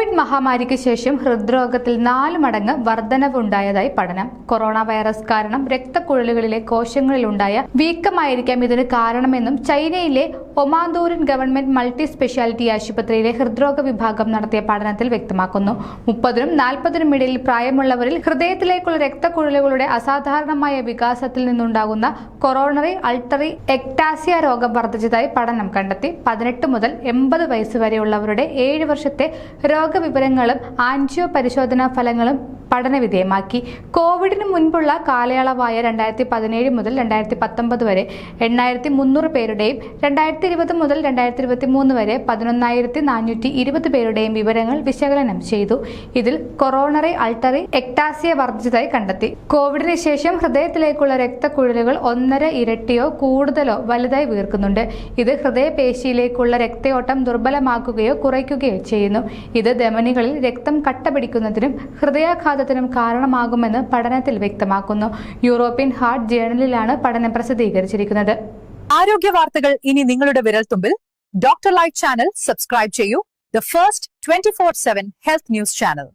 Covid മഹാമാരിക്ക് ശേഷം ഹൃദ്രോഗത്തിൽ 4 മടങ്ങ് വർധനവുണ്ടായതായി പഠനം. കൊറോണ വൈറസ് കാരണം രക്തക്കുഴലുകളിലെ കോശങ്ങളിലുണ്ടായ വീക്കമായിരിക്കാം ഇതിന് കാരണമെന്നും ചൈനയിലെ ഒമാന്തൂരിൻ ഗവൺമെന്റ് മൾട്ടി സ്പെഷ്യാലിറ്റി ആശുപത്രിയിലെ ഹൃദ്രോഗ വിഭാഗം നടത്തിയ പഠനത്തിൽ വ്യക്തമാക്കുന്നു. 30നും 40നും ഇടയിൽ പ്രായമുള്ളവരിൽ ഹൃദയത്തിലേക്കുള്ള രക്തക്കുഴലുകളുടെ അസാധാരണമായ വികാസത്തിൽ നിന്നുണ്ടാകുന്ന കൊറോണറി അൾട്ടറി എക്ടാസിയ രോഗം വർദ്ധിച്ചതായി പഠനം കണ്ടെത്തി. 18 മുതൽ 80 വയസ്സ് വരെയുള്ളവരുടെ 7 വർഷത്തെ രോഗവിവരങ്ങളും ആൻജിയോ പരിശോധനാ ഫലങ്ങളും പഠനവിധേയമാക്കി. കോവിഡിന് മുൻപുള്ള കാലയളവായ 2017 മുതൽ 2019 വരെ 8300 പേരുടെയും 2020 മുതൽ 2023 വരെ 11420 പേരുടെയും വിവരങ്ങൾ വിശകലനം ചെയ്തു. ഇതിൽ കൊറോണറി അൾട്ടറി എക്ടാസിയ വർദ്ധിച്ചതായി കണ്ടെത്തി. കോവിഡിന് ശേഷം ഹൃദയത്തിലേക്കുള്ള രക്തക്കുഴലുകൾ 1.5 ഇരട്ടിയോ കൂടുതലോ വലുതായി വീർക്കുന്നുണ്ട്. ഇത് ഹൃദയപേശിയിലേക്കുള്ള രക്തയോട്ടം ദുർബലമാക്കുകയോ കുറയ്ക്കുകയോ ചെയ്യുന്നു. ഇത് ധമനികളിൽ രക്തം കട്ടപിടിക്കുന്നതിനും ഹൃദയാഘാതത്തിനും കാരണമാകുമെന്ന് പഠനത്തിൽ വ്യക്തമാക്കുന്നു. യൂറോപ്യൻ ഹാർട്ട് ജേണലിലാണ് പഠനം പ്രസിദ്ധീകരിച്ചിരിക്കുന്നത്. ആരോഗ്യ വാർത്തകൾ ഇനി നിങ്ങളുടെ വിരൽത്തുമ്പിൽ. ഡോക്ടർ ലൈവ് ചാനൽ സബ്സ്ക്രൈബ് ചെയ്യൂ. The first 24/7 health news channel.